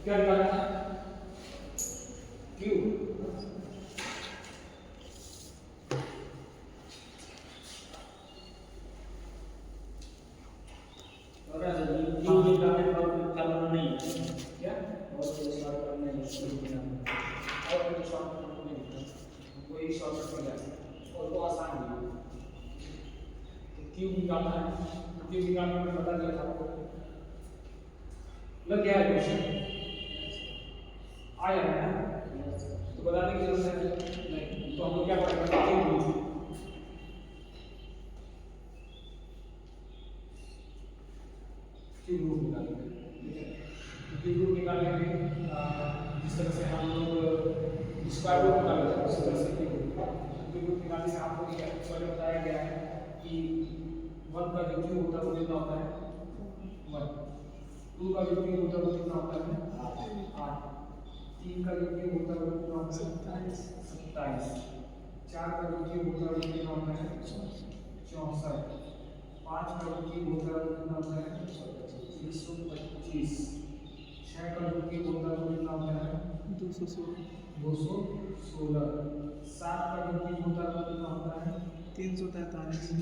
क्या निकालना है क्यू और क्यू निकालने का करना नहीं है क्या और कोई शॉर्ट करना नहीं है और कोई शॉर्ट करना नहीं है कोई शॉर्टकट नहीं है और वो आसान है क्यू निकालना है क्यू निकालने में बता दिया था आपको लग गया है क्वेश्चन आया है ना तो बताने की जरूरत है नहीं तो हम लोग क्या करेंगे क्यू रूट निकालेंगे ठीक है क्यू रूट निकालेंगे जिस तरह से हम लोग स्क्वायर रूट निकालते हैं उसी तरह से क्यू रूट निकालने से आपको पहले बताया गया है कि 1 का जो क्यू होता है वो कितना होता है 1 2 का जो क्यू होता है वो कितना होता है 8 3 का जो क्यू होता है वो कितना होता है 27 4 का जो क्यू होता है वो कितना होता है 64 5 का जो क्यू होता है वो कितना होता है 125 6 का जो क्यू होता है वो कितना होता है 216 7 का जो क्यू होता है वो कितना होता है 343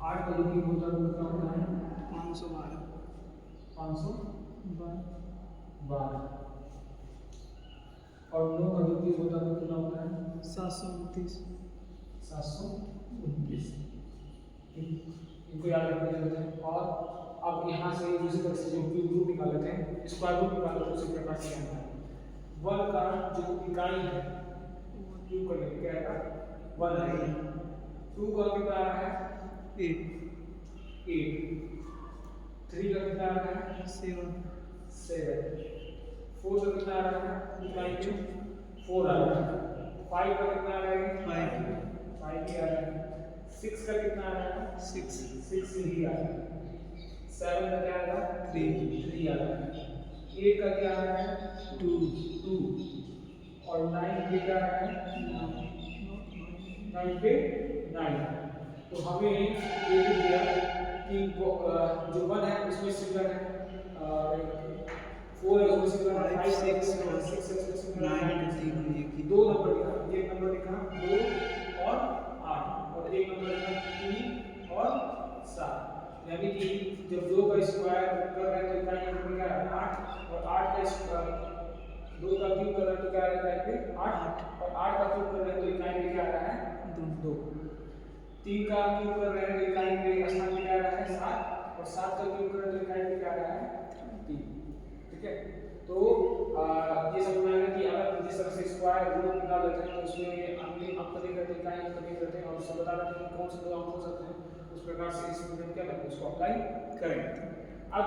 8 का जो क्यू होता है वो कितना होता है 512 और 9 का जो क्यू होता है वो कितना होता है 729 इनको याद रखने की जरूरत है और अब यहाँ से दूसरी तरह से जो क्यूब रूट निकाल लेते हैं स्क्वायर रूट निकाल लेते हैं उसी प्रकार से आता है 1 का जो इकाई है क्यूब का लेके क्या आएगा 1 है 2 का कितना आ रहा है 8 3 का कितना आ रहा है 7 4 का कितना आ रहा है इकाई क्यूब 4 आ रहा है 5 का कितना आ रहा है 5 ही आ रहा है 6 का कितना आ रहा है 6 ही आ रहा है 7 का क्या आ रहा है 3 आ रहा है 8 का क्या आ रहा है 2 और 9 पे क्या आ रहा है 9 पे 9 तो हमें ये भी दिया कि जो 1 है उसमें सिंगल है 4 है उसमें सिंगल है 5 6 है 9 दो नंबर लिखा एक नंबर लिखा 2 और 8 और एक नंबर लिखा 3 और 7 यानी कि जब 2 का स्क्वायर कर रहे हैं तो इकाई में क्या है 8 और 8 का स्क्वायर 2 का क्यूब कर रहे हैं तो क्या रहेगा इकाई पे 8 और 8 का क्यूब कर रहे हैं तो इकाई में क्या आ रहा है 2 3 का क्यूब कर रहे हैं तो इकाई में स्थान में क्या आ रहा है 7 और 7 का क्यूब कर रहे हैं तो इकाई में क्या आ रहा है 3 ठीक है तो ये समझना है कि अगर जिस तरह से स्क्वायर रूट निकाल लेते हैं तो उसमें अंतिम अंक देख रहे थे इकाई अंक देख रहे थे और सब बता रहे थे कि कौन से दो अंक हो सकते हैं उस प्रकार से इस मेथड क्या करते हैं उसको अप्लाई करेंगे अब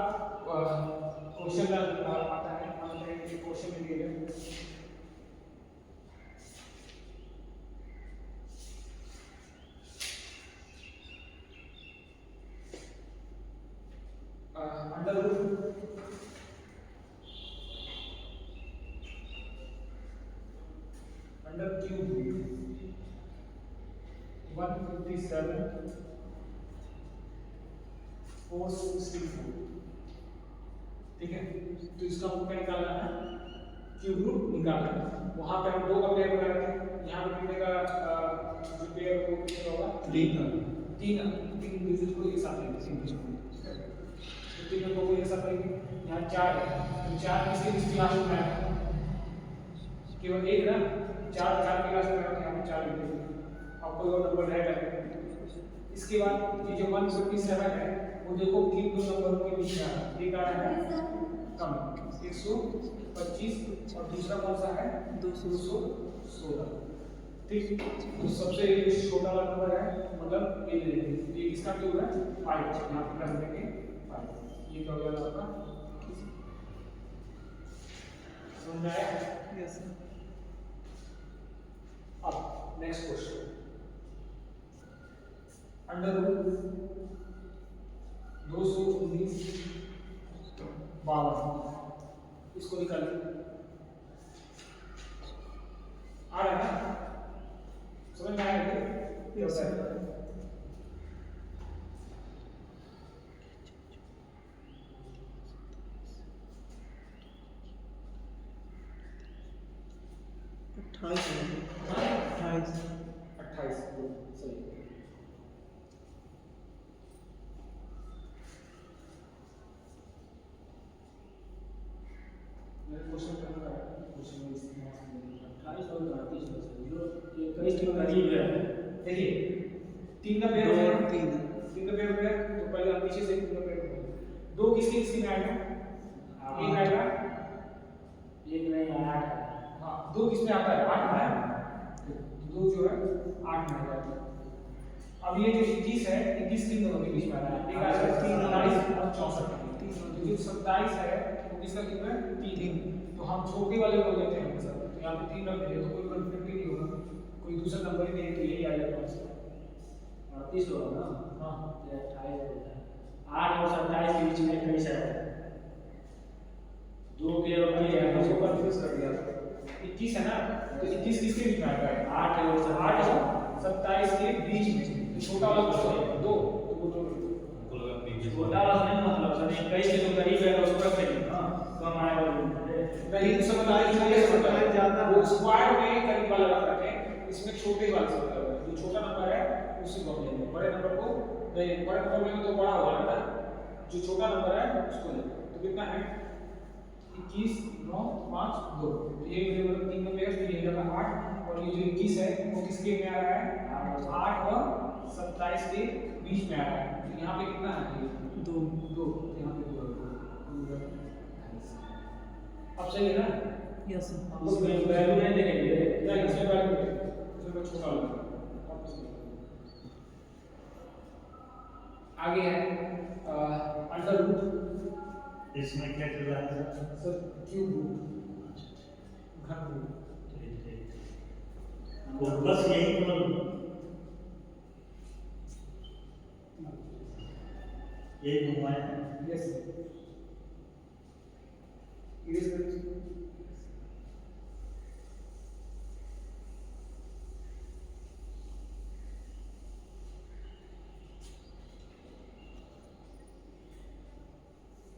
क्वेश्चन आता है हम कहेंगे कि क्वेश्चन में दिए गए under root under cube root 157 464 ठीक है तो इसका हमको क्या निकालना है क्यूब रूट निकालना है वहां पे हम 2 का पेयर बना रहे थे यहाँ पे कितने का जो पेयर वो कितना होगा 3 डिजिट को एक साथ लेंगे 3 को एक साथ लेंगे यहाँ 4 है तो 4 किसके क्लास में है केवल एक ना 4 की क्लास में यहाँ पे 4 लिखेंगे आपको वो नंबर रहेगा इसके बाद ये जो 157 है वो देखो किन दो नंबरों के बीच में एक आ रहा है कम 125 और दूसरा कौन सा है 216 ठीक तो सबसे छोटा वाला नंबर है मतलब ये किसका क्यूब है 5 यहाँ पे कर देंगे 5 ये क्या हो गया आपका समझ में आया यस अब नेक्स्ट क्वेश्चन अंडर रूट 219 52 इसको निकालिए आ रहा है समझ में आया क्या होता है 28 28 सही। मेरे क्वेश्चन करना है, क्वेश्चन में इस्तेमाल 28 और 38 में से जो ये कई स्ट्रिंग करीब है। देखिए 3 का पेयर है, 3 3 का पेयर हो गया, तो पहले हम पीछे से 3 का पेयर हो गया। 2 किसके किसके में आएगा? एक आएगा, एक नहीं 8 है। हाँ 2 किसमें आता है? 8 में आएगा, तो 2 जो है 8 में आ जाता है। अब ये जो 21 है, 21 किन दोनों के बीच में आ रहा है? एक आएगा 27 और 64, तो जो 27 है वो किसका कितना है? 3। तो हम छोटे वाले को लेते हैं सर, तो यहाँ पे 3 रख दिए तो कोई कंफ्लिक्ट नहीं होगा, कोई दूसरा नंबर ही नहीं है, तो यही आ जाएगा आंसर। 38 होगा ना? हाँ तो 28 होता है। 8 और 27 के बीच में कई सारे हैं। 2 के और 3 है, उसको कंफ्यूज कर दिया। 21 है ना, तो 21 किसके बीच में आएगा? 8 और 27 के बीच में, तो छोटा वाला कौन सा है? 2, तो वो 2 छोटा वाला नहीं, मतलब सर 21 के जो करीब है उसको रख देंगे। हां कम आएगा नहीं, 27 ज्यादा, वो स्क्वायर में करीब वाला रख रखे हैं, इसमें छोटे वाले से मतलब है, जो छोटा नंबर है उसी को हम लेंगे, बड़े नंबर को नहीं, बड़े नंबर में तो बड़ा होगा ना, जो छोटा नंबर है उसको लेंगे। तो कितना है? 21 9 5 2, तो ये मेरे मतलब 3 का पेयर, तो ये जाएगा 8, और ये जो 21 है वो किसके में आ रहा है? 8 और 27 के बीच में आ रहा है, तो यहाँ पे कितना है? 2, तो यहाँ पे 2 है। अब सही है ना? यस हम इसमें वैल्यू नहीं देंगे या इसमें वैल्यू है, इसमें छोटा वाला आगे है अंडर रूट। इसमें क्या चल रहा है सर? क्यूब रूट, घन रूट। वो बस यही मतलब यही घुमाए। यस इरेज कर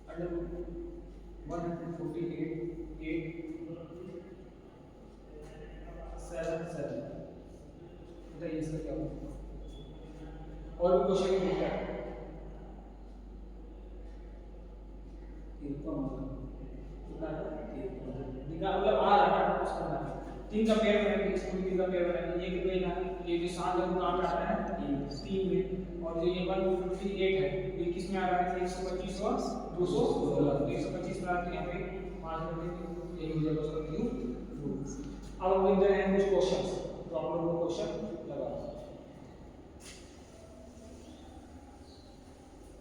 अंडर रूट 148 7 7, बताइए इसका क्या होगा? और भी क्वेश्चन है क्या? निकाल मतलब आ रहा है उसका ना 3 का पेयर बनाएंगे, इसको भी 3 का पेयर बनाएंगे, ये कितने ना, ये जो 7 है वो कहाँ पे आ रहा है? 3 में, और जो ये 158 है ये किस में आ रहा है? 125 और 216, तो 125 में आते हैं, यहाँ पे 5 रख देंगे, यही हो जाएगा उसका क्यूब। अब हम लिख रहे हैं कुछ क्वेश्चंस, तो आप लोगों को क्वेश्चन लगा,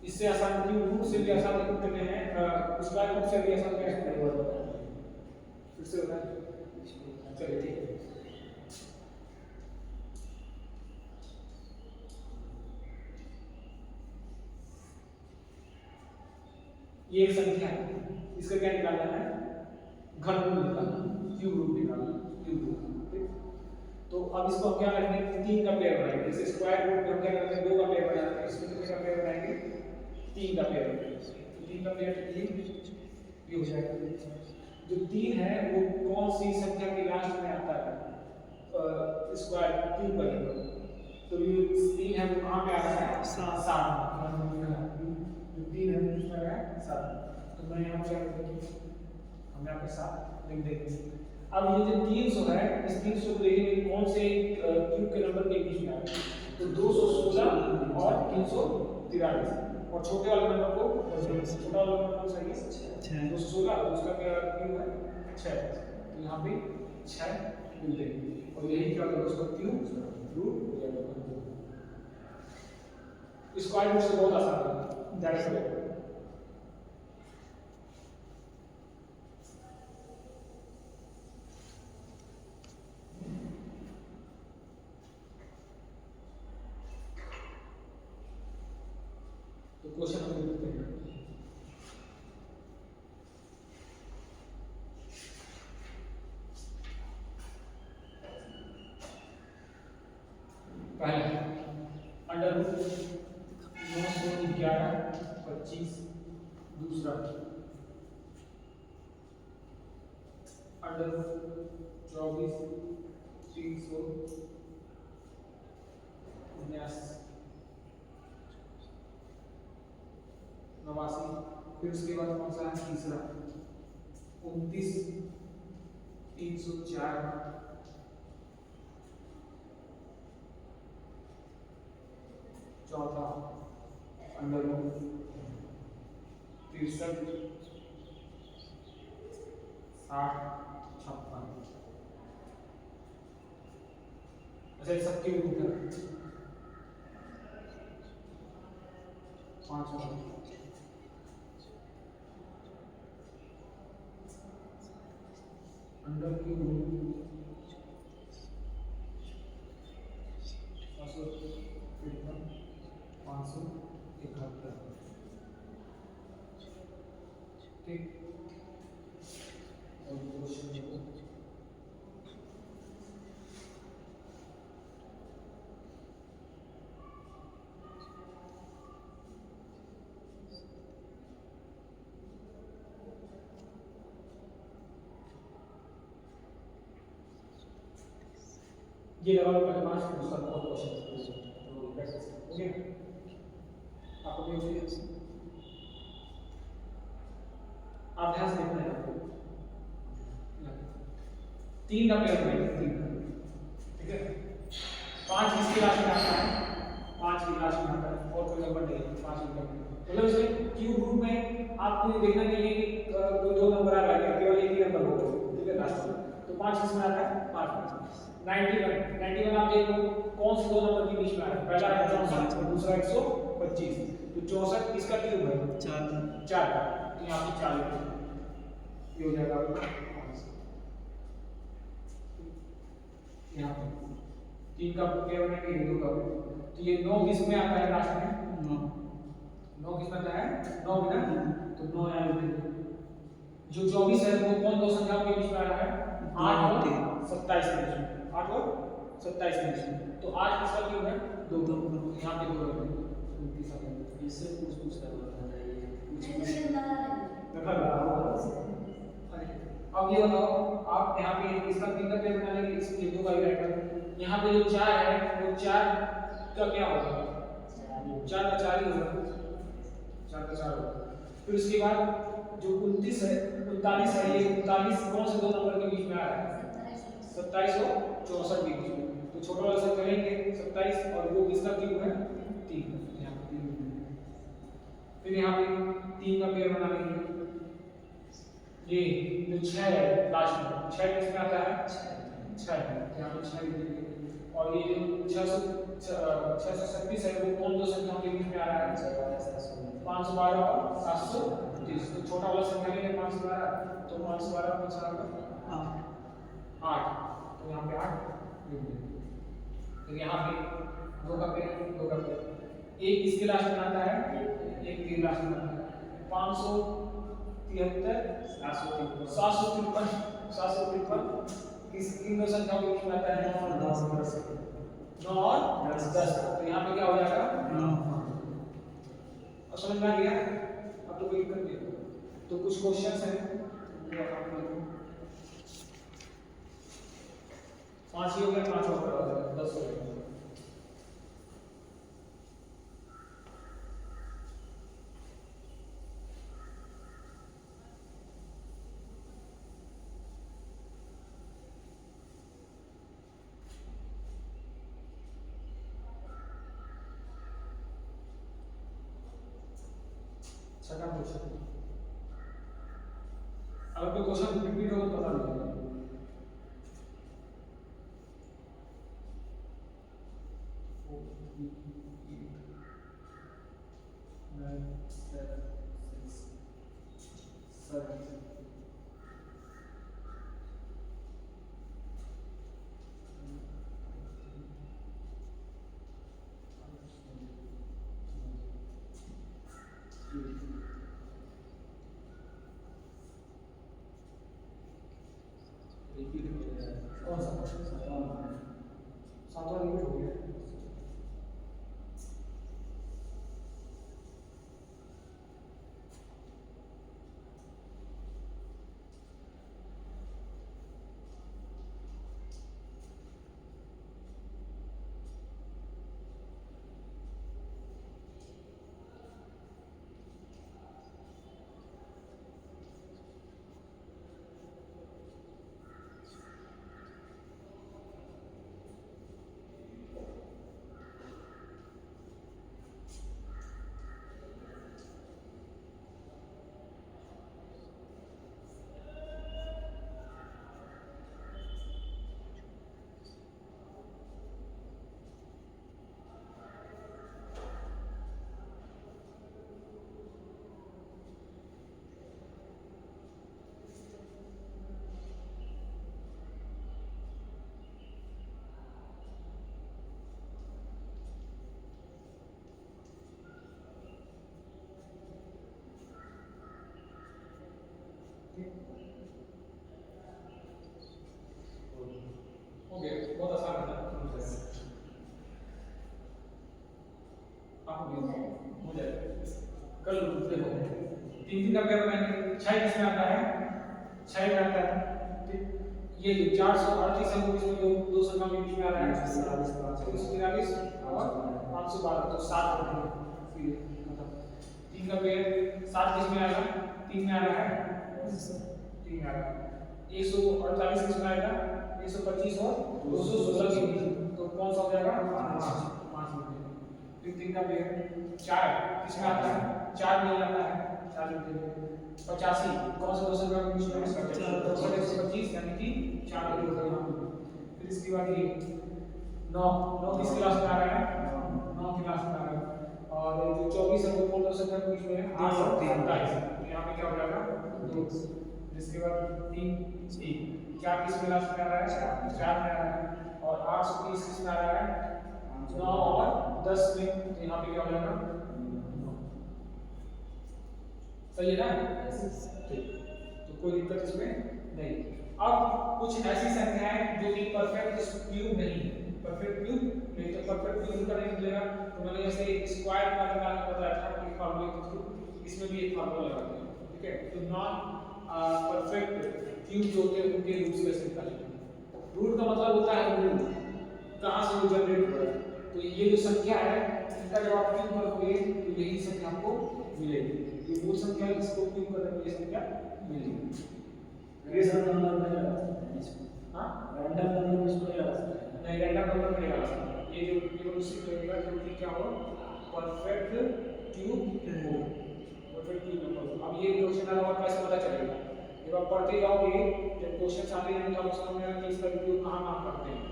इससे आसान क्यूब रूट से भी आसान लिख सकते हैं, स्क्वायर रूट से भी आसान क्या है? फिर से होता है, चलिए ठीक है। ये एक संख्या है, इसका क्या निकालना है? घन रूट निकालना, क्यूब रूट निकालना, क्यूब रूट, ठीक। तो अब इसको हम क्या करेंगे? 3 का पेयर बनाएंगे, जैसे स्क्वायर रूट में हम क्या करते हैं? 2 का पेयर बनाते हैं, इसमें कितने का पेयर बनाएंगे? 3 का पेयर बनाएंगे, 3 का पेयर ये हो जाएगा। जो 3 है वो कौन सी संख्या के लास्ट में आता है? स्क्वायर क्यूब करेंगे, तो ये 3 है वो कहाँ पे आ रहा है? 7। जो 3 है वो किसमें आ रहा है? 7, तो मैं यहाँ क्या करूँगा? हम यहाँ पे 7 लिख देंगे। अब ये जो 300 है, इस 300 को देखिए कौन से क्यूब के नंबर के बीच में आ रहा है? तो 216 और 343, और छोटे वाले नंबर को, छोटा वाला नंबर कौन सा है? 216, उसका क्या क्यूब है? 6, तो यहाँ पे 6 लिख देंगे, और यही क्या होगा? उसका क्यूब रूट हो जाएगा। स्क्वायर रूट से बहुत आसान है, डायरेक्ट तो क्वेश्चन हम लिखते हैं। पहला अंडर रूट 911 25, दूसरा अंडर रूट 24 नवासी। फिर उसके बाद कौन सा है तीसरा 29,304। चौथा अंडर 63, 60, 56। अच्छा ये सबके उत्तर पांचवा अंडर की 571। ठीक। और क्वेश्चन देखो ये लगा लो पहले 5 फिर उसका बहुत क्वेश्चन तो प्रैक्टिस ओके आपको भी हो गया आप ध्यान से देखना है आपको 3 का पेयर बनाएंगे 3 का ठीक है 5 किसके लास्ट में आता है 5 की लास्ट में आता है और कोई नंबर नहीं 5 की नंबर मतलब इसमें क्यूब रूट में आपको ये देखना चाहिए कि कोई दो नंबर आ रहा है केवल एक ही नंबर होगा ठीक है लास्ट में तो 5 किसमें आता है 5 91 आप देखो कौन से दो नंबर के बीच में आ रहा है पहला है 64 और दूसरा 125 तो 64 किसका क्यूब है 4 का तो यहां पे 4 ये हो जाएगा आपका यहां पे 3 का पेयर बनाएंगे 2 का तो ये 9 किस में आता है लास्ट में 9 किस में आता है 9 बिना तो 9 यहां लिख देंगे जो 24 है वो कौन दो संख्याओं के बीच में आ रहा है 8 और 27 के बीच में 8 और 27 के बीच में तो 8 किसका क्यूब है 2 यहां पे 2 रख देंगे 29 आता है इससे कुछ करना चाहिए अब ये बताओ आप यहाँ पे इसका 3 का पेयर बना लेंगे इसके 2 का ही रहेगा यहाँ पे जो 4 है वो 4 का क्या होगा 4 का 4 ही होगा 4 का 4 होगा फिर उसके बाद जो 29 है 39 है ये 39 कौन से दो नंबर के बीच में आ रहा है 27 और 64 के बीच में तो छोटा वाला से करेंगे 27 और वो किसका क्यूब है 3 यहाँ पे 3 फिर यहाँ पे 3 का पेयर बना लेंगे ये जो 6 है लास्ट में 6 किस में आता है 6 है यहाँ पे 6 लिख देंगे और ये जो 636 है वो कौन दो संख्याओं के बीच में आ रहा है 512 और 730 तो छोटा वाला संख्या लेंगे 512 तो 512 कौन सा आएगा 8 तो यहाँ पे 8 लिख देंगे फिर यहाँ पे 2 का पेयर एक किसके लास्ट में आता है एक 3 लास्ट में आता है 753 किस किन दो संख्याओं के बीच में आता है 9 और 10 तो यहाँ पे क्या हो जाएगा 9 और समझ में आ गया अब तो कोई दिक्कत नहीं तो कुछ क्वेश्चंस हैं 5 ही हो गया 5 और 10 हो गया छठा क्वेश्चन अगर कोई क्वेश्चन रिपीट हो तो बता दीजिएगा कौन सा सातवां रिपीट हो गया कर लो देखो 3 का पेयर बनाएंगे 6 किसमें आता है 6 में आता है ठीक ये 438 अंक इसमें दो संख्या के बीच में आ रहा है 343 और 512 तो 7 हो गए फिर मतलब 3 का पेयर 7 किसमें आएगा 3 में आ रहा है 3 में आ रहा है 148 किसमें आएगा 125 और 216 के बीच तो कौन सा हो जाएगा 5 में फिर 3 का पेयर 4 किसमें आता है 4 में आता है 4 में 85 कौन सा दो संख्या के बीच में है 125 यानी कि 4 के ऊपर फिर इसके बाद ये 9 किस क्लास में आ रहा है 9 क्लास में आ रहा है और जो 24 है वो कौन सा संख्या के बीच में है 8 और 27 यहां पे क्या हो जाएगा 2 जिसके बाद 3 1 4 किस क्लास में आ रहा है 4 में आ रहा है और 830 किस में आ रहा है 9 और 10 में यहां पे क्या हो जाएगा सही है ना ठीक तो कोई दिक्कत इसमें नहीं अब कुछ ऐसी संख्याएं जो कि परफेक्ट क्यूब नहीं है परफेक्ट क्यूब नहीं तो परफेक्ट क्यूब का नहीं मिलेगा तो मैंने जैसे स्क्वायर का निकालना बताया था कि फार्मूले के थ्रू इसमें भी एक फार्मूला लगाते हैं ठीक है तो नॉन परफेक्ट क्यूब जो होते हैं उनके रूट्स कैसे निकालेंगे रूट का मतलब होता है रूट कहां से वो जनरेट हो रहा है तो ये जो संख्या है इनका जब आप क्यूब करोगे तो यही संख्या आपको मिलेगी ये मूल संख्या है जिसको क्यूब करने पर ये संख्या मिलेगी रेशनल नंबर में हां रैंडम नंबर इसको नहीं आ सकता नहीं रैंडम नंबर में नहीं आ सकता ये जो केवल उसी करेगा जो कि क्या हो परफेक्ट क्यूब हो परफेक्ट क्यूब नंबर अब ये क्वेश्चन आया और कैसे पता चलेगा जब आप पढ़ते जाओगे जब क्वेश्चन आते हैं तो आपको समझ में आएगा कि इसका उपयोग कहां कहां करते हैं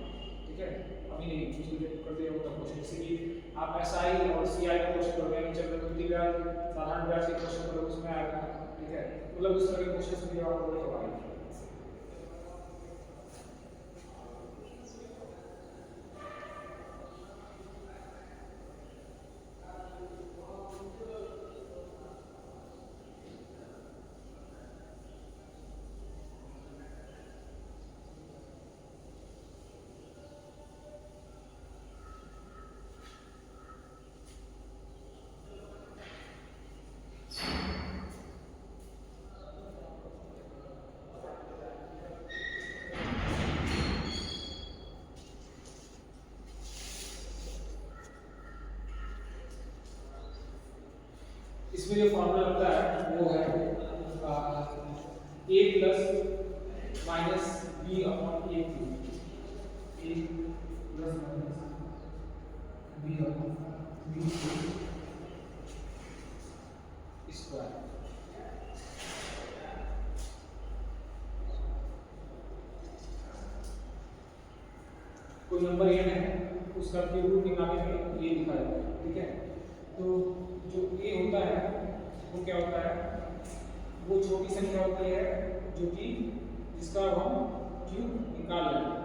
ठीक है अभी नहीं चीजें करते हो तब क्वेश्चन जैसे कि आप एसआई और सीआई का क्वेश्चन करोगे चक्रवृद्धि ब्याज साधारण ब्याज के क्वेश्चन करोगे उसमें आएगा ठीक है मतलब उस तरह के क्वेश्चन भी आपको बोले तो आएगा इसमें जो फॉर्मूला होता है वो है a plus minus b upon a cube a plus minus b upon b square कोई नंबर n है उसका क्यूब निकालने में ये लिखा जाता है ठीक है तो जो a होता है वो क्या होता है वो छोटी संख्या होती है जो कि जिसका हम क्यूब निकाल रहे हैं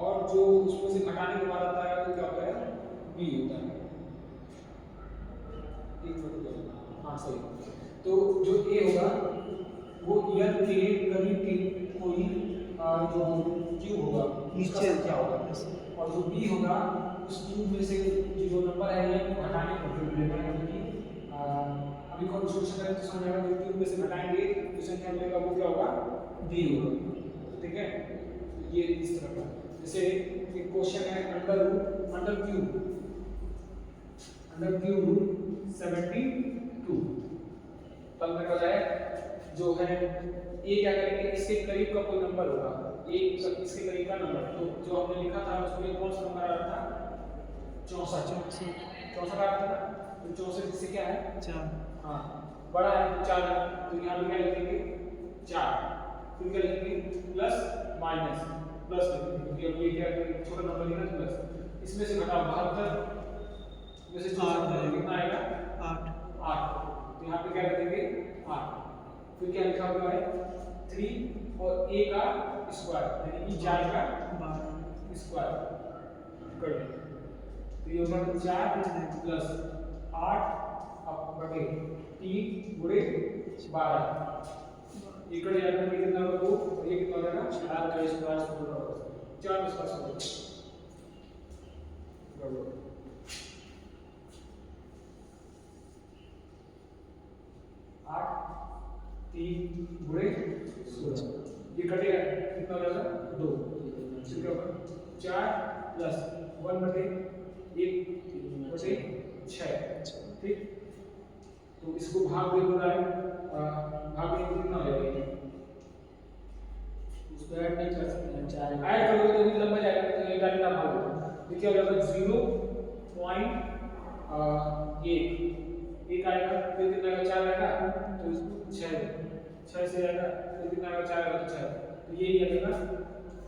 और जो उसमें से घटाने के बाद आता है वो क्या होता है b होता है हाँ सही तो जो a होगा वो n के करीब के कोई जो क्यूब होगा उसका संख्या होगा और जो b होगा उस क्यूब में से जो नंबर है n को हटाने का क्यूब लेना है क्योंकि अभी कौन सोच रहे हैं तो समझ आएगा जो क्यूब में से घटाएंगे तो संख्या मिलेगा वो क्या होगा b होगा ठीक है ये इस तरह का जैसे एक क्वेश्चन है अंडर क्यूब रूट 72 तब में बताया जो है ये क्या करेंगे इसके करीब का कोई नंबर होगा एक इसके करीब का नंबर तो जो हमने लिखा था उसमें कौन सा नंबर आ रहा था 64 आ रहा था तो 64 इससे क्या है 4 हाँ बड़ा है तो 4 है तो यहाँ पे क्या लिखेंगे 4 फिर क्या लिखेंगे प्लस माइनस प्लस क्योंकि अब ये क्या छोटा नंबर लिखना है प्लस इसमें से घटाओ 72 में से 4 कितना आएगा 8 तो यहाँ पे क्या लिखेंगे 8 फिर क्या लिखा हुआ है 3 और a का स्क्वायर यानी कि 4 का स्क्वायर कर दें तो ये होगा 4 प्लस 8 अब बटे 3 गुणे 12 इकड़े जाकर के कितना होगा 2 और ये कितना हो जाएगा 4 का स्क्वायर होगा 4 इसका स्क्वायर 3 बुरे 16 ये कटेगा कितना हो जाएगा 2 इसके ऊपर 4 प्लस 1 बटे 1 बटे 6 ठीक। तो इसको भाग दे रहा है भाग में कितना हो जाएगा उसको ऐड नहीं कर सकते हैं, 4 ऐड करोगे तो भी लंबा जाएगा तो ये डालना भाग तो क्या हो जाएगा 0.1 आएगा फिर कितना आएगा 4 आएगा तो इसको 6 से आएगा फिर कितना आएगा 4 आएगा तो 6 तो ये आएगा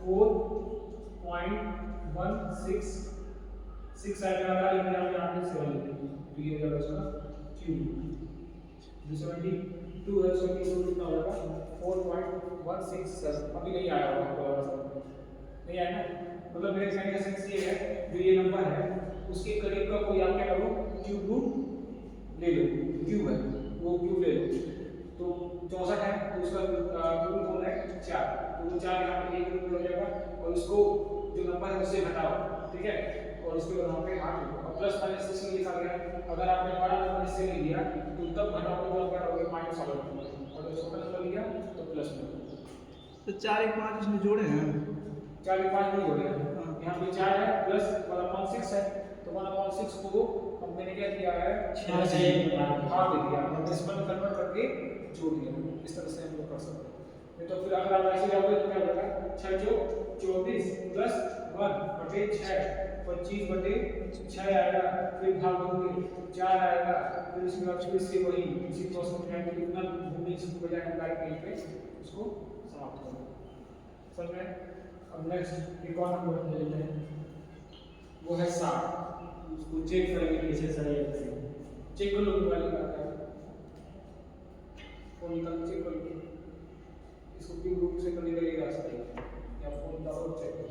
4.166 आएगा लेकिन यहाँ पे 7 तो ये हो जाएगा उसका क्यूब 272 है सो कितना होगा 4.167 अभी नहीं आया होगा नहीं आया ना मतलब मेरे कहने का सेंस ये है जो ये नंबर है उसके करीब का कोई आप क्या करो क्यूब रूट ले लो क्यूब है वो क्यूब ले लो तो 64 है तो उसका क्यूब रूट होना है 4 तो वो 4 यहाँ पे 1 रूट हो जाएगा और इसको जो नंबर है उससे घटाओ ठीक है और इसके बाद वहाँ पे 8 और प्लस माइनस इसमें लिखा गया है अगर आपने बड़ा नंबर इससे ले लिया तो तब घटाओगे तो क्या करोगे माइनस वाला नंबर और छोटा नंबर लिया तो प्लस में तो 4 1 5 इसमें जोड़े हैं 4 के 5 नहीं हो गया यहाँ पे 4 है प्लस 1/6 है तो 1/6 को अब मैंने क्या किया है 6 से भाग दे दिया और डेसिमल में कन्वर्ट करके जोड़ दिया इस तरह से हम लोग कर सकते हैं नहीं तो फिर अगर आप ऐसे जाओगे तो क्या होगा 6 जो 24 प्लस 1 बटे 6 25 बटे 6 आएगा फिर भाग दोगे 4 आएगा फिर उसके बाद फिर से वही इसी प्रोसेस में कितना घूमने इसको बजाय हम डायरेक्ट कहीं पे उसको समाप्त कर दो समझ में। अब नेक्स्ट एक और नंबर ले लेते हैं वो है 60 उसको चेक करेंगे कैसे सही है चेक कर लो वाली बात है फोन निकाल चेक कर लो इसको क्यों रूप से करने का ये रास्ता है या फोन का और चेक करो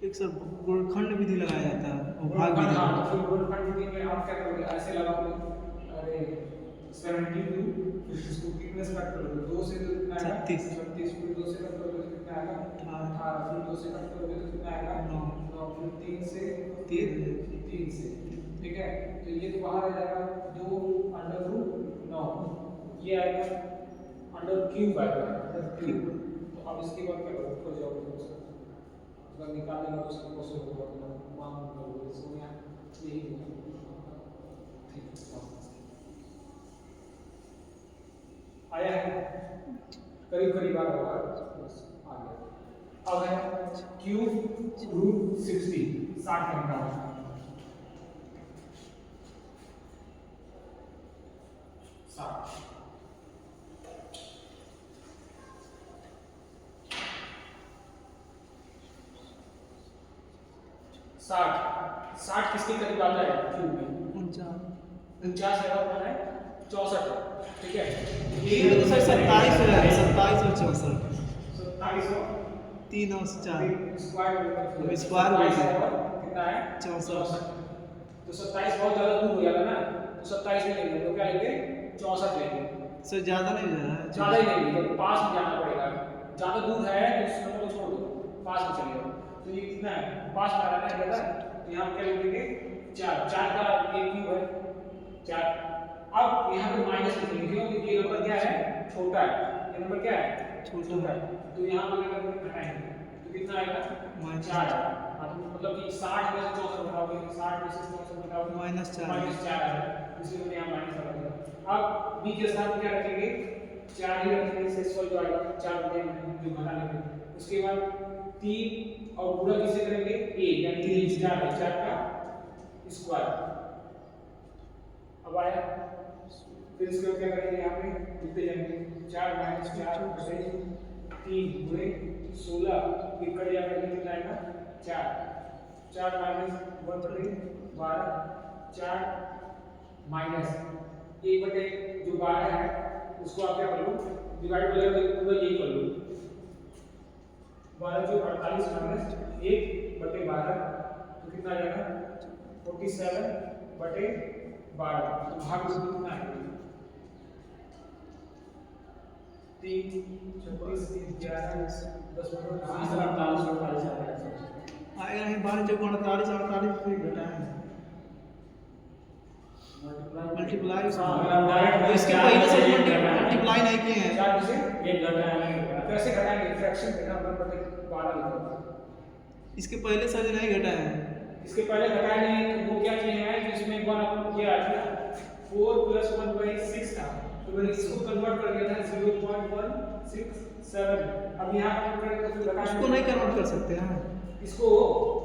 एक सर गुणखंड विधि लगाया जाता है और भाग विधि हाँ तो फिर गुणखंड विधि में आप क्या करोगे ऐसे लगाओगे अरे 72 फिर इसको कितने से कट करोगे 2 से तो कितना आएगा 36 फिर 2 से कट करोगे तो कितना आएगा 18 फिर 2 से कट करोगे तो कितना आएगा 9 फिर 3 से 3 से ठीक है तो ये तो बाहर आ जाएगा 2 अंडर रूट 9 ये आएगा अंडर क्यूब आएगा अंडर क्यूब तो अब इसके बाद क्या करोगे ऊपर जाओगे उसका निकालने का उसका प्रोसेस होगा मान लो इसको यहाँ यही ठीक आया है करीब करीब आ गया बस आ गया अब है क्यूब रूट 60 का निकालना 60 किसके करीब आता है क्यूब में 49 है और है 64 ठीक है ये तो सर 27 है 27 और 64 27 और 3 और 4 स्क्वायर स्क्वायर हो गया कितना है 64 तो 27 बहुत ज्यादा दूर हो जाएगा ना तो 27 नहीं लेंगे तो क्या लेंगे 64 लेंगे सर ज्यादा नहीं जा रहा है ज्यादा ही नहीं लेंगे पास में जाना पड़ेगा ज्यादा दूर है तो उस नंबर को छोड़ दो पास में चले जाओ तो ये कितना है पास में आ रहा है ज्यादा तो यहाँ क्या लिखेंगे 4 का ये क्यूब है 4 अब यहाँ पे माइनस लिखेंगे क्योंकि ये नंबर क्या है छोटा है ये नंबर क्या है छोटा है तो यहाँ पे क्या करेंगे घटाएंगे तो कितना आएगा -4 मतलब कि 60 में से 64 घटाओगे 60 में से 64 घटाओगे -4 है इसलिए मैंने यहाँ माइनस लगा दिया अब b के साथ क्या रखेंगे 4 ही रखेंगे शेषफल जो आएगा 4 बटे जो घटा लेंगे उसके बाद 3 और गुणा किससे करेंगे a यानी 3 4 है 4 का स्क्वायर अब आया फिर इसके बाद क्या करेंगे यहाँ पे लिखते जाएंगे 4 - 4 बटे 3 गुणे 16 फिर कट जाएगा कितना आएगा 4 - 1 बटे 12 4 माइनस 1 बटे जो 12 है उसको आप क्या कर लो डिवाइड कर लो तो पूरा यही कर लो 12 जो 48 माइनस 1 बटे 12 तो कितना आ जाएगा 47 बटे 12 तो भाग उसमें कितना आएगा 3 36 11 10 आएगा नहीं 12 चौक 48 48 फिर घटाएंगे मल्टीप्लाई डायरेक्ट इसके पहले से मल्टीप्लाई नहीं किए हैं। 4 में से एक घटाएंगे कैसे घटाएंगे? फ्रैक्शन देना 1/12 लिखो। इसके पहले से नहीं घटाए हैं। इसके पहले घटाया नहीं तो वो क्या किए हैं कि इसमें 1 अपन किया था 4 + 1/6 था, तो मैंने इसको कन्वर्ट कर दिया था 0.167। अब यहाँ कन्वर्ट करेंगे तो फिर घटा उसको नहीं कन्वर्ट कर सकते हैं। इसको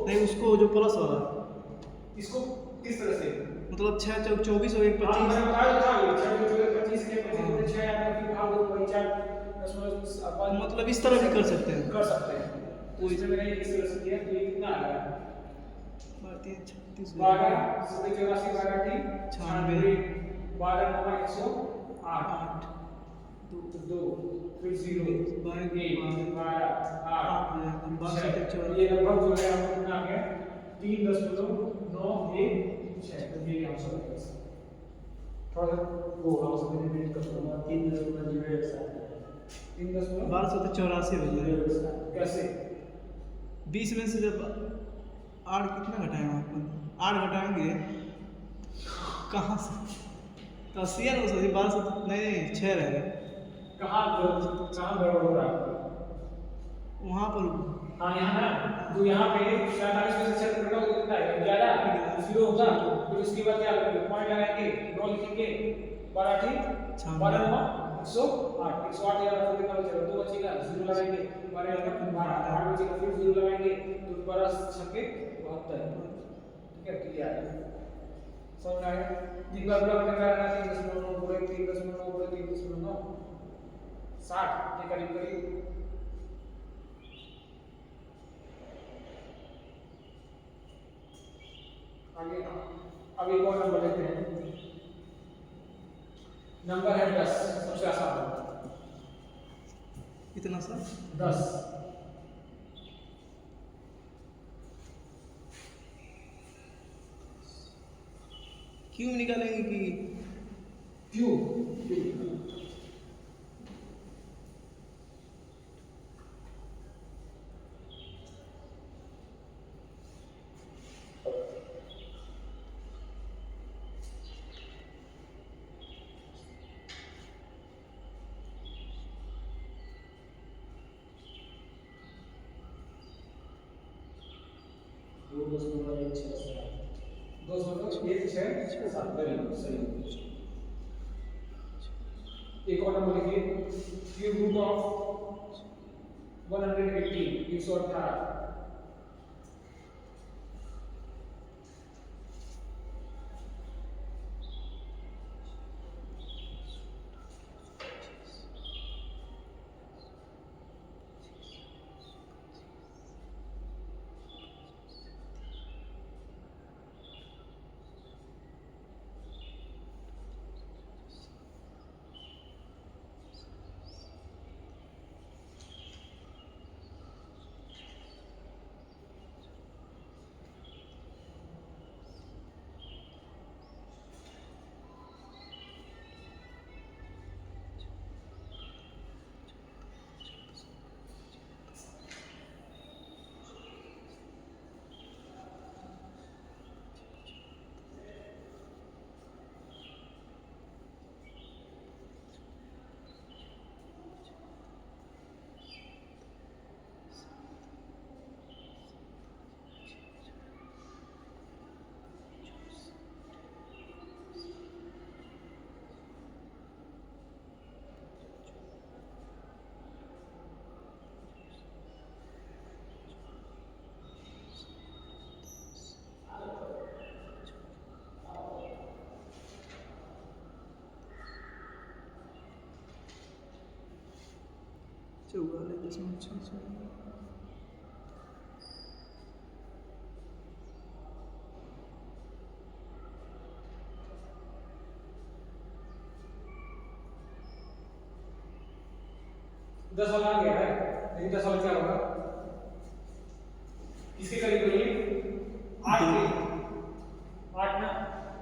नहीं, उसको जो प्लस वाला, इसको किस तरह से मतलब 6 × 24 और 1 × 25। मैंने बताया था ये 6 × 25 के 25 में 6 आएगा फिर भाग दो वही 4 मतलब इस तरह भी कर सकते हैं। कर सकते हैं। तो इसमें मैंने इस तरह से किया तो ये कितना आ रहा है 36 12 84 12 ठीक 96 12 9 108 2 फिर 0 12 12 8 12 ये लगभग जो है आपको कितना आ गया 3.916 तो ये आंसर है। थोड़ा वो हाउस में रिपीट कर दूंगा 1284 हो जाएगा। कैसे 20 में से जब 8 कितना घटाएंगे अपन? 8 घटाएंगे कहाँ से? तो 80 है ना, 12 से नहीं 6 रहेगा कहाँ गड़बड़ हो रहा है? वहाँ पर। हाँ यहाँ ना, तो यहाँ पे 47 में से 6 कटोगे तो कितना आएगा 11 0 होगा। फिर उसके बाद क्या करेंगे? पॉइंट लगाएंगे 9 लिखेंगे 12 ठीक 12 9 108 108 यार फिर कितना बचेगा 2 बचेगा 0 लगाएंगे 12 8 बचेगा फिर 0 लगाएंगे तो 12 6 72 ठीक है क्लियर है समझ में आया। एक बार ब्लॉक में करना 3.9 पूरे 3.9 पूरे 3.9 60 के करीब करीब। आगे अब एक और नंबर लेते हैं। नंबर है 10 सबसे आसान होता है। कितना सर? 10 क्यों निकालेंगे कि क्यों एक और नंबर लिखिए क्यूब रूट ऑफ 180 118 44.66 10 वाला आ गया है लेकिन 10 वाला क्या होगा इसके करीब करिए 8 के 8 ना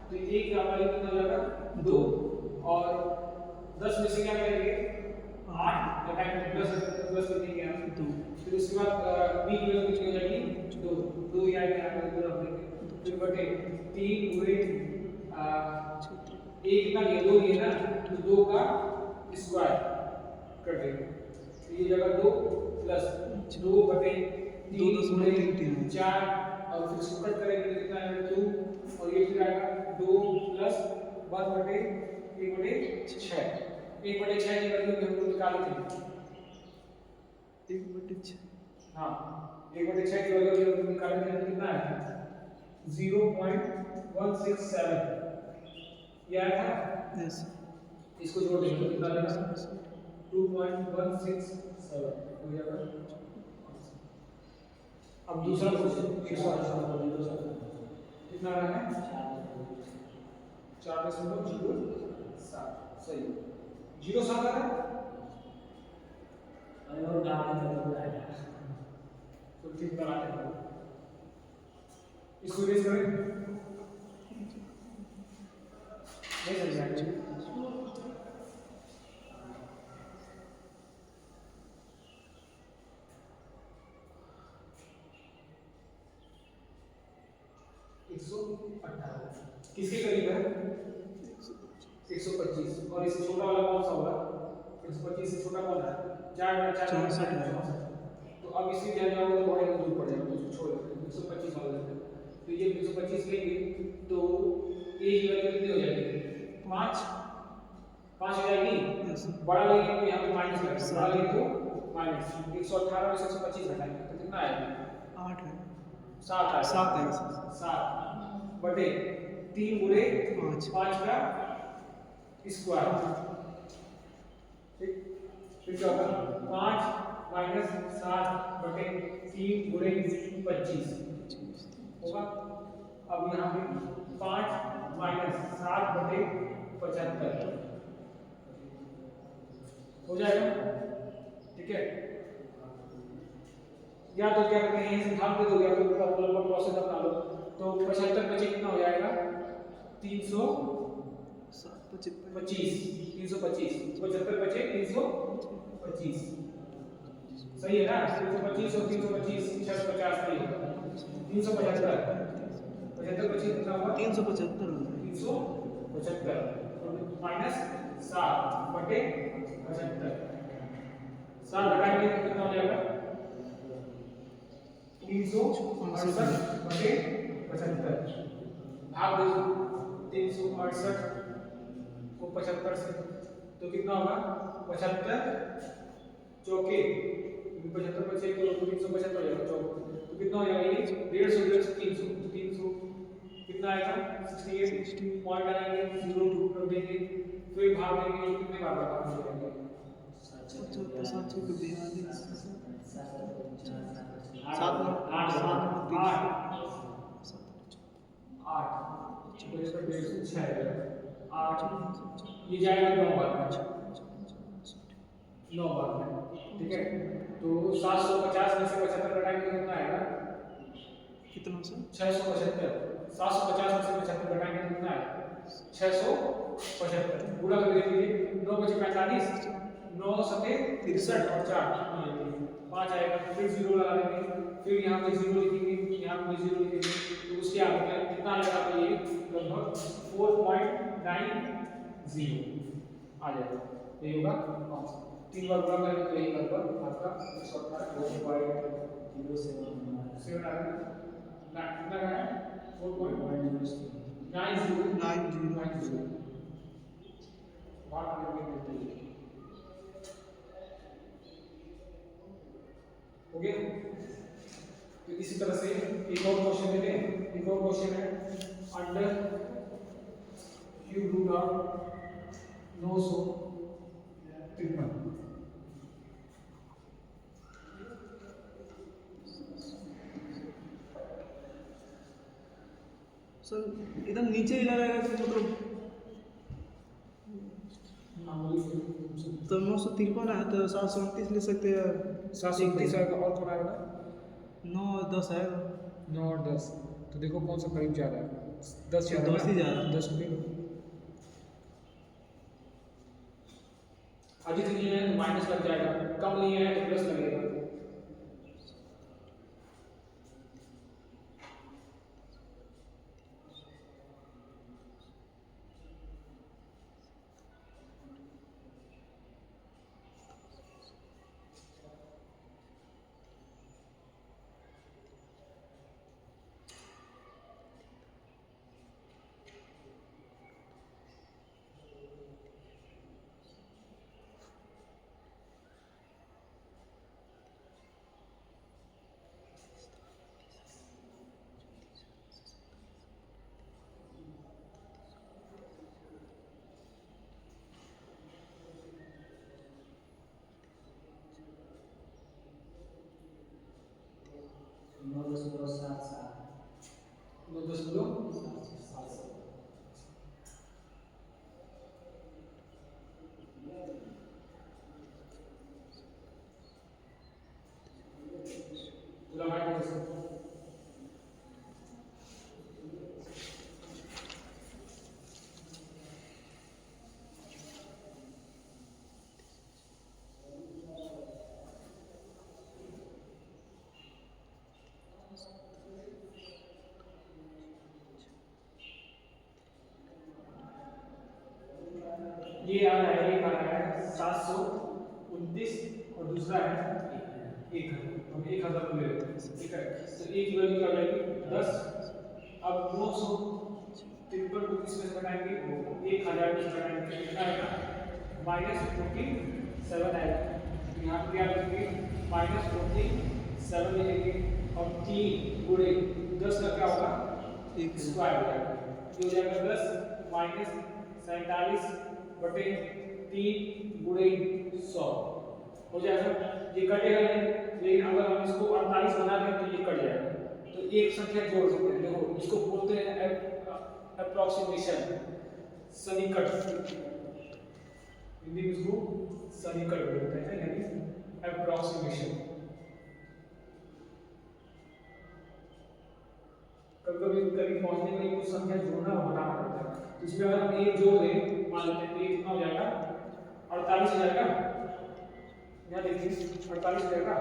तो एक का वाली कितना लगा 2 और 10 में से क्या करेंगे 8 घटाएंगे प्लस लिखेंगे आप 2 फिर उसके बाद b की वैल्यू कितनी हो जाएगी 2 2 यहाँ पे आप पूरा रख देंगे फिर बटे 3 पूरे ए कितना दिया 2 दिया ना, तो 2 का स्क्वायर कर देंगे, तो ये जगह 2 प्लस 2 बटे 3 4 और फिर इसको कट करेंगे तो कितना आएगा 2 और ये फिर आएगा 2 प्लस 1 बटे 6 1 बटे 6 की वैल्यू हम लोग निकाले थे 1/6 हाँ 1 बटे 6 की वैल्यू हम लोग निकाले थे कितना है 0.167 ये आया था यस इसको जोड़ देंगे तो कितना आएगा 2.167 हो जाएगा। अब दूसरा क्वेश्चन कितना आ रहा है 4.07 सही 0.7 आ रहा है और डाल देते हैं तो ठीक बनाते हैं इसको रेज करें नहीं चल जाएगा 118 किसके करीब है 125 और इससे छोटा वाला कौन सा होगा 125 से छोटा कौन है 4 तो अब इसी जाने जाओगे तो बहुत दूर पड़ जाएगा तो छोड़ देते 125 वाला लेते हैं तो ये 125 लेंगे तो ए की वैल्यू कितनी हो जाएगी 5 हो जाएगी बड़ा लेंगे तो यहाँ पे माइनस लगेगा बड़ा लेंगे तो माइनस 118 में से 125 घटाएंगे तो कितना आएगा 8 है 7 आएगा 7 है 7 बटे 3 गुणे 5 का स्क्वायर ठीक फिर क्या होगा 5 माइनस 7 बटे 3 गुणे 25 होगा। अब यहाँ पे 5 माइनस 7 बटे 75 हो जाएगा ठीक है या तो क्या करते हैं यहीं से भाग दे दो या तो पूरा पूरा प्रोसेस अपना लो तो 75 बचे कितना हो जाएगा 325 75 बचे 325 सही है ना 325 और 325 650 नहीं होगा 375 75 बचे कितना होगा 375 माइनस 7 बटे 75 7 घटाएंगे तो कितना हो जाएगा 368 बटे 75 भाग दो 368 को 75 से तो कितना होगा 75 चौके 75 बचे तो 375 हो जाएगा चौके तो कितना हो जाएगा ये 150 300 300 कितना आएगा 68 पॉइंट आएंगे 0 कर देंगे फिर भाग देंगे कितने बार भाग देंगे 8 ये जाएगा 9 बार में 9 बार में ठीक है तो 750 में से 75 घटाएंगे कितना आएगा कितना सर 675 750 में से 75 घटाएंगे कितना आएगा 675 गुणा कर दीजिए 9 बचे 45 9 सते 63 और 4 5 आएगा फिर 0 लगा देंगे फिर यहाँ पे 0 लिखेंगे यहाँ पे 0 लिखेंगे तो उसके आगे कितना आएगा तो ये लगभग 4.90 आ जाएगा ये होगा आंसर 3 बार गुणा करेंगे तो यही लगभग आपका 118.07 आ गया ना कितना है 4.90 बात करके ओके तो इसी तरह से एक और क्वेश्चन लेते हैं एक और क्वेश्चन है under cube root of 953 sir एकदम नीचे ही लगाएगा तो मतलब तो 953 है तो 729 ले सकते हैं 729 आएगा और कौन आएगा 9 और 10 आएगा 9 और 10 तो देखो कौन सा करीब जा रहा है 10 जा रहा है 10 ही जा रहा है 10 ले लो अधिक लिए हैं तो माइनस लग जाएगा कम लिए हैं तो प्लस लगेगा 2.77 तो लगाए कैसे ये आ रहा है, एक आ रहा है 729 और दूसरा है 1000। हम 1000 को ले लेते हैं, ठीक है। तो एक की वैल्यू क्या हो जाएगी 10। अब 953 को किस में से घटाएंगे, 1000 में से घटाएंगे, कितना आएगा -47 आएगा। तो यहाँ पे क्या लिखेंगे -47 लिखेंगे और 3 गुणे 10 का क्या होगा स्क्वायर हो जाएगा। ये हो जाएगा 10 -47 बटे 3 गुणे 100 हो जाएगा। ये कटेगा नहीं, लेकिन अगर हम इसको 48 बना दें तो ये कट जाएगा। तो एक संख्या जोड़ सकते हैं। देखो इसको बोलते हैं अप्रोक्सीमेशन, सन्निकट। हिंदी में इसको सन्निकट बोलते हैं, यानी अप्रोक्सीमेशन। कभी-कभी करीब पहुंचने के लिए कुछ संख्या जोड़ना और घटाना पड़ता है। तो इसमें अगर हम एक जोड़ दें, मान लेते हैं एक कितना हो जाएगा 48 हो जाएगा। यहाँ देखिए 48 हो जाएगा,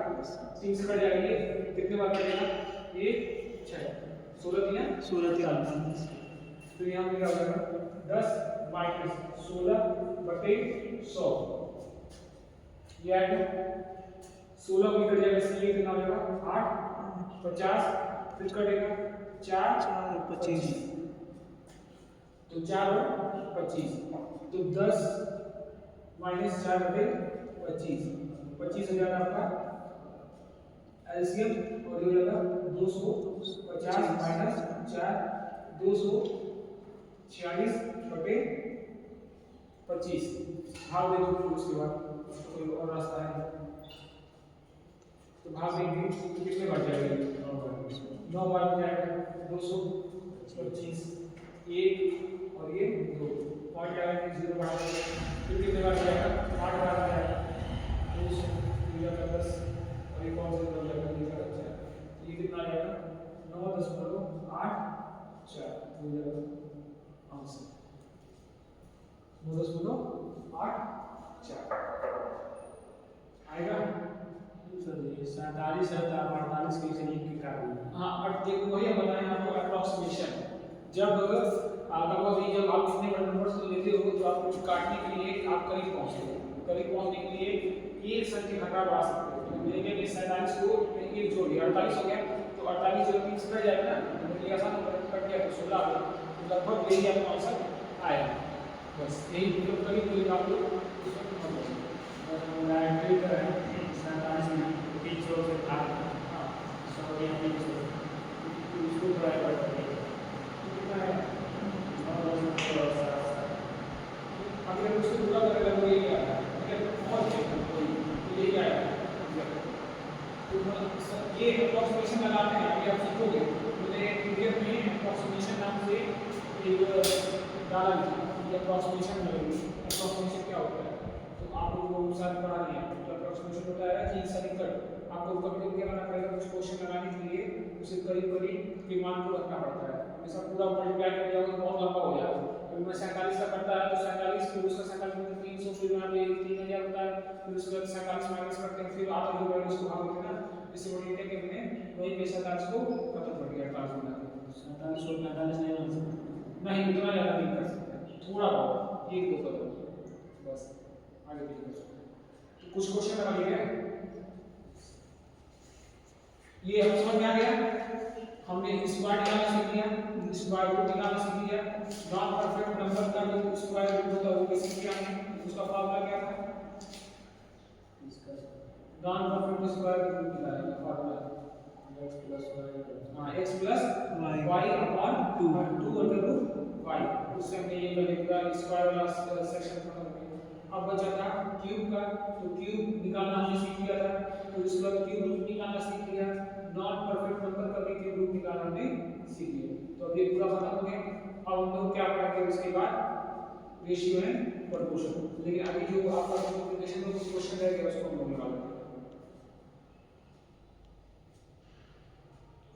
3 से कट जाएगा। ये कितने बार कटेगा, 1 6 16 दिया 16 48। तो यहाँ पे क्या हो जाएगा 10 -16 बटे 100। ये आएगा 16 को कट जाएगा, इसलिए कितना हो जाएगा 8 50 फिर कटेगा 4 25। तो 4 और 25 तो 10 -4 बटे 25 25 हो जाएगा आपका एलसीएम। और ये हो जाएगा 250 -4 246 बटे 25। भाग दे दो उसके बाद, कोई और रास्ता है तो भाग देंगे तो कितने बार जाएगा 9 बार हो जाएगा 225 1 और ये 2 पॉइंट आएगा 0 बार फिर कितने बार जाएगा 8 बार जाएगा 200 10 और एक और 0 हो जाएगा ये कितना आ जाएगा 9.84 हो जाएगा आंसर 9.84 आएगा। सर ये 47 है तो 48 के लिए की काट दी। हाँ और देखो वही हम बताएं आपको अप्रोक्सीमेशन। जब जब आप इतने बड़े नंबर्स को लेते हो तो आप कुछ काटने के लिए आप करीब पहुंचते हो। करीब पहुंचने के लिए एक संख्या घटा बढ़ा सकते हो। तो मैंने 47 को एक जोड़ दिया 48 हो गया, तो 48 जब 3 से कट जाएगा ना तो ये आसान कट गया तो 16 आ गया। तो लगभग यही आपका आंसर आएगा। बस यही मतलब करीब आप लोग एंट्री कर रहे हैं 47 में 300 से था। हाँ 100 या 300 इसको ट्राई करते हैं कितना है। अगर उसको पूरा करेगा तो ये क्या है, अगर बहुत तो ये क्या है। तो ये अप्रोक्सीमेशन लगाते हैं, अभी आप सीखोगे मैंने पीडीएफ में अप्रोक्सीमेशन नाम से एक डाला है। ये अप्रोक्सीमेशन लगेगी। अप्रोक्सीमेशन क्या होता है तो आप लोगों को साथ पढ़ा लिया। तो अप्रोक्सीमेशन होता है कि सन्निकट आपको कभी क्या करना पड़ेगा, कुछ क्वेश्चन लगाने के लिए उसे करीब के मान को रखना पड़ता है। हमेशा पूरा मल्टीप्लाई कर दिया तो बहुत लंबा हो जाएगा। अगर मैं 47 का करता है तो 47 फिर उसका 47 में 300 फिर यहाँ पे 3000 होता है, फिर उसके बाद 47 माइनस करते हैं, फिर आधा जो वैल्यू उसको भाग देते हैं। इससे बड़ी है कि हमने वही पे 47 को खत्म कर दिया 48 बना के। 47 और 45 नहीं बन सकता। नहीं उतना ज़्यादा नहीं कर सकते, थोड़ा बहुत एक दो करो बस, आगे नहीं कर सकते। तो कुछ क्वेश्चन लगा लिए ये हम समझ में आ गया। हमने स्क्वायर निकालना सीख लिया, स्क्वायर रूट निकालना सीख लिया। नॉन परफेक्ट नंबर का जो स्क्वायर रूट होता है वो भी सीख लिया हमने। उसका फार्मूला क्या था, नॉन परफेक्ट स्क्वायर रूट निकालने का फार्मूला x plus y हां x plus y upon 2 under root y। उससे हमने ये कर दिया स्क्वायर वाला सेक्शन खत्म हो गया। अब बचा था क्यूब का, तो क्यूब निकालना हमने सीख लिया था। तो इसका क्यूब रूट निकालना सीख लिया। नॉन परफेक्ट नंबर कभी के ग्रुप निकालना हमने सीख लिया। तो अब ये पूरा खत्म हो गया। अब हम लोग क्या पढ़ेंगे उसके बाद रेशियो एंड प्रोपोर्शन। लेकिन अभी जो आपका मल्टीप्लिकेशन में क्वेश्चन रह गया उसको हम लोग निकाल लेंगे।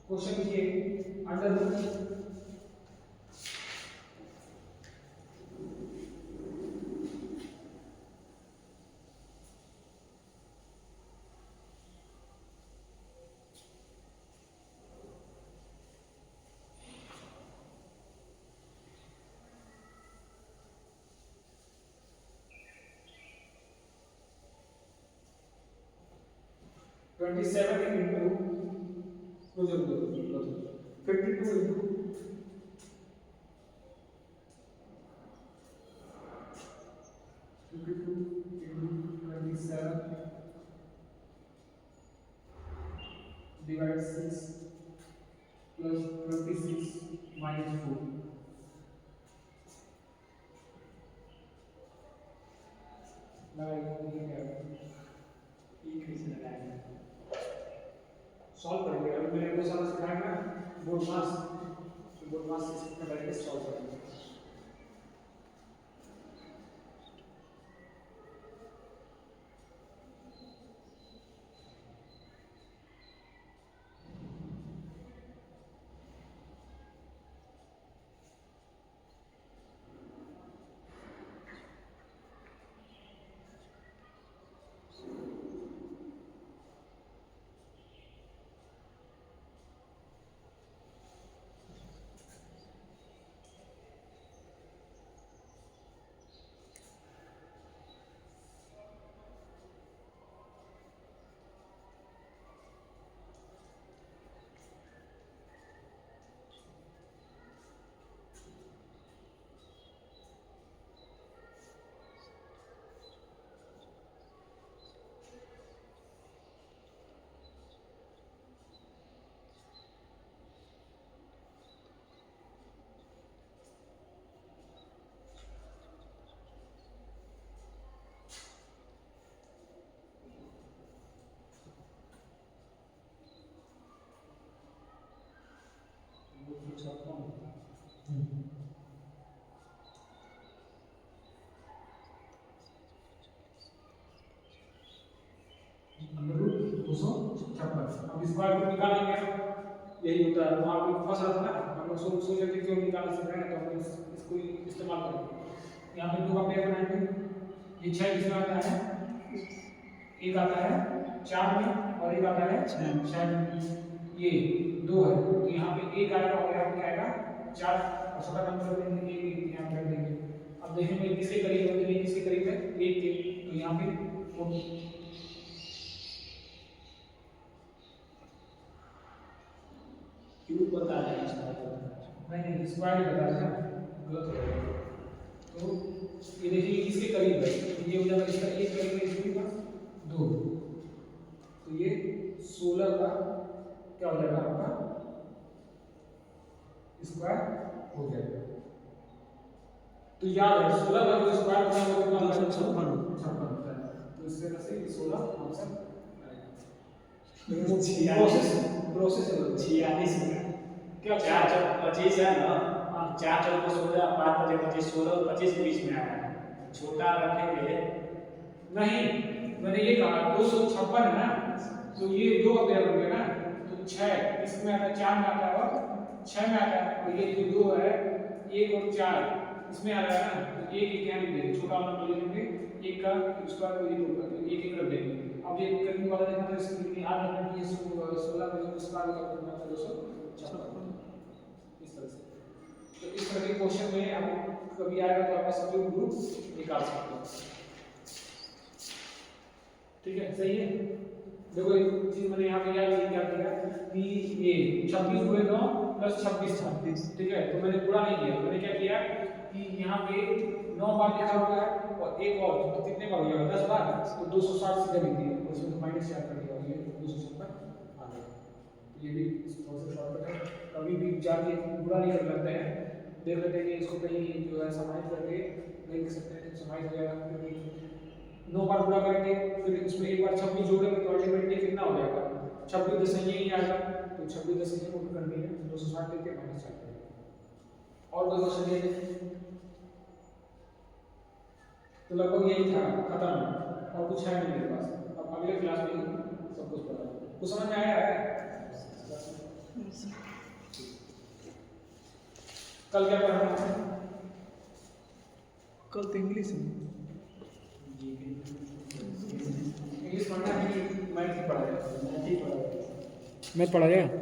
क्वेश्चन लिखिए under root twenty seven into 52 into 27 divided 6 plus 26 minus 4 solve करेंगे। अभी मैंने वो सारा सिखाया ना बोर्ड मास, तो बोर्ड मास इसमें डायरेक्ट सॉल्व करेंगे। अब इस बार को निकालेंगे, यही होता है। वहाँ पे फंस रहा था ना, हम लोग सोच रहे थे क्यों निकालना सीख रहे हैं, तो हम इसको इस्तेमाल करेंगे। यहाँ पे 2 का पेयर बनाएंगे। ये 6 किसमें आता है? एक आता है 4 में और एक आता है 6 में। ये 2 है तो यहाँ पे एक आएगा और यहाँ पे आएगा 4 और छोटा नंबर में एक यहाँ पे रख देंगे। अब देखेंगे किसके करीब होते हैं, किसके करीब है 1 के, तो यहाँ पे क्यूब बता रहे हैं इसका नहीं स्क्वायर बता रहे हैं, गलत हो गया। तो ये देखिए किसके करीब है, ये हो जाएगा इसका 1 करीब है, इसके पास 2, तो ये 16 का क्या हो जाएगा आपका स्क्वायर हो जाएगा। तो याद है 16 का जो स्क्वायर होता है वो कितना होता है? 56 होता है। तो इस तरह से 16 आंसर प्रोसेस 46 क्या 4 चौक 25 है ना। 4 चौक 16, 5 बजे 25, 16 और 25 के बीच में आया है। छोटा रखेंगे नहीं, मैंने ये कहा 256 है ना, तो ये 2 का पेयर हो गया ना, तो 6 इसमें आता है, 4 में आता है और 6 में आता है। और ये जो 2 है 1 और 4 इसमें आ रहा है ना, तो 1 1 यहाँ लिख देंगे, छोटा वाला ले लेंगे, 1 का स्क्वायर को 1 होगा, तो 1 1 कर देंगे। अब ये करने वाला देखना तो इसमें याद रखना कि ये 16 में जो स्क्वायर का कितना है 256 इस तरह से। तो इस तरह के क्वेश्चन में आप कभी आएगा तो आप सब्जेक्ट ग्रुप निकाल सकते हो। ठीक है, सही है। देखो एक चीज मैंने यहाँ पे क्या किया कि ये 26 हुए 9 प्लस 26, ठीक है। तो मैंने पूरा नहीं किया, मैंने क्या किया कि यहाँ पे 9 बार लिखा हुआ है और एक और तो कितने बार हो जाएगा 10 बार, तो 260 सीधे लिख दिया, उसमें तो माइनस 4 कर दिया और ये 256 आ गया। तो ये भी थोड़ा सा शॉर्टकट है, कभी भी जाके पूरा नहीं कर लेते हैं, देख लेते हैं कि इसको कहीं जो है समाइज करके नहीं लिख सकते हैं, समाइज हो जाएगा। क्योंकि 9 बार पूरा करेंगे फिर इसमें एक बार 26 जोड़ेंगे तो अल्टीमेटली कितना हो जाएगा 26 दशमलव यही आएगा, तो 26 दशमलव को करनी है 260 लेके माइनस 4 और कोई क्वेश्चन है तो लगभग यही था, खत्म और कुछ है नहीं मेरे पास। अब अगले क्लास में सब कुछ पता कुछ समझ में आया है। कल क्या पढ़ना है? कल तो इंग्लिश है। इंग्लिश पढ़ना है कि मैथ ही पढ़ा जाए? मैं पढ़ा जाए।